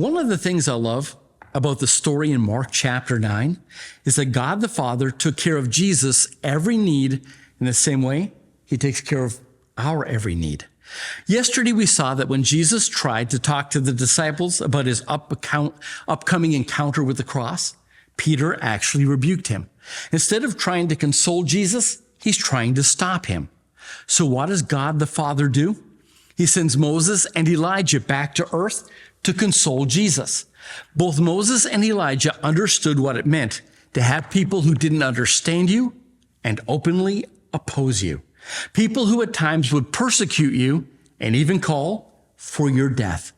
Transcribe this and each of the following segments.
One of the things I love about the story in Mark chapter 9 is that God the Father took care of Jesus' every need in the same way he takes care of our every need. Yesterday, we saw that when Jesus tried to talk to the disciples about his upcoming encounter with the cross, Peter actually rebuked him. Instead of trying to console Jesus, he's trying to stop him. So what does God the Father do? He sends Moses and Elijah back to earth to console Jesus. Both Moses and Elijah understood what it meant to have people who didn't understand you and openly oppose you. People who at times would persecute you and even call for your death.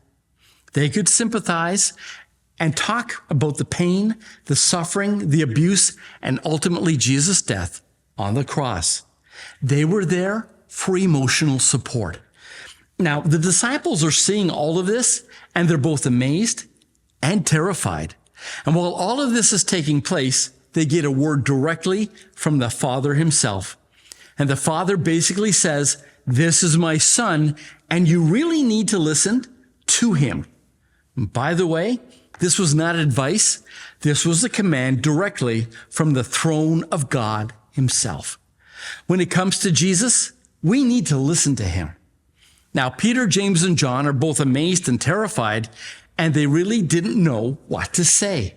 They could sympathize and talk about the pain, the suffering, the abuse, and ultimately Jesus' death on the cross. They were there for emotional support. Now, the disciples are seeing all of this, and they're both amazed and terrified. And while all of this is taking place, they get a word directly from the Father himself. And the Father basically says, "This is my Son, and you really need to listen to him." And by the way, this was not advice. This was a command directly from the throne of God himself. When it comes to Jesus, we need to listen to him. Now, Peter, James, and John are both amazed and terrified, and they really didn't know what to say.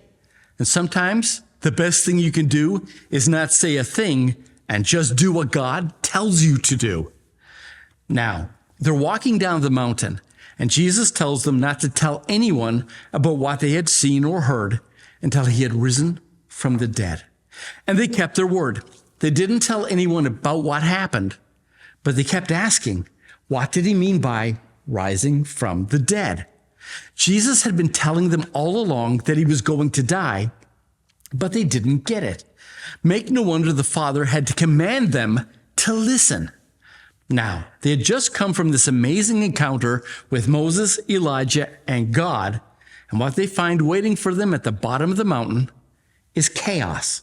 And sometimes the best thing you can do is not say a thing and just do what God tells you to do. Now, they're walking down the mountain, and Jesus tells them not to tell anyone about what they had seen or heard until he had risen from the dead. And they kept their word. They didn't tell anyone about what happened, but they kept asking, what did he mean by rising from the dead? Jesus had been telling them all along that he was going to die, but they didn't get it. Make no wonder the Father had to command them to listen. Now, they had just come from this amazing encounter with Moses, Elijah, and God, and what they find waiting for them at the bottom of the mountain is chaos.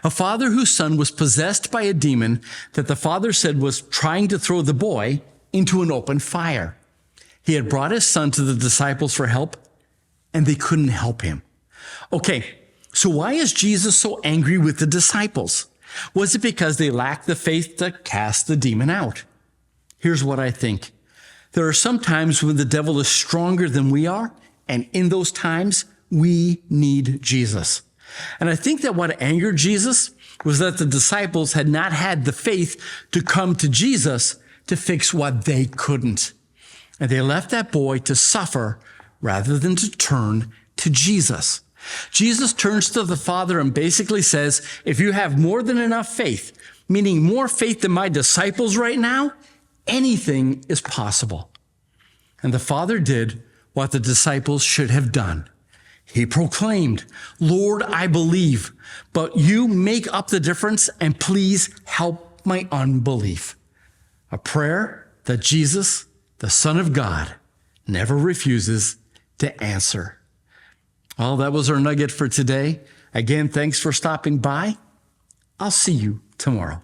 A father whose son was possessed by a demon that the father said was trying to throw the boy into an open fire. He had brought his son to the disciples for help, and they couldn't help him. Okay, so why is Jesus so angry with the disciples? Was it because they lacked the faith to cast the demon out? Here's what I think. There are some times when the devil is stronger than we are, and in those times, we need Jesus. And I think that what angered Jesus was that the disciples had not had the faith to come to Jesus to fix what they couldn't. And they left that boy to suffer rather than to turn to Jesus. Jesus turns to the Father and basically says, if you have more than enough faith, meaning more faith than my disciples right now, anything is possible. And the Father did what the disciples should have done. He proclaimed, Lord, I believe, but you make up the difference and please help my unbelief. A prayer that Jesus, the Son of God, never refuses to answer. Well, that was our nugget for today. Again, thanks for stopping by. I'll see you tomorrow.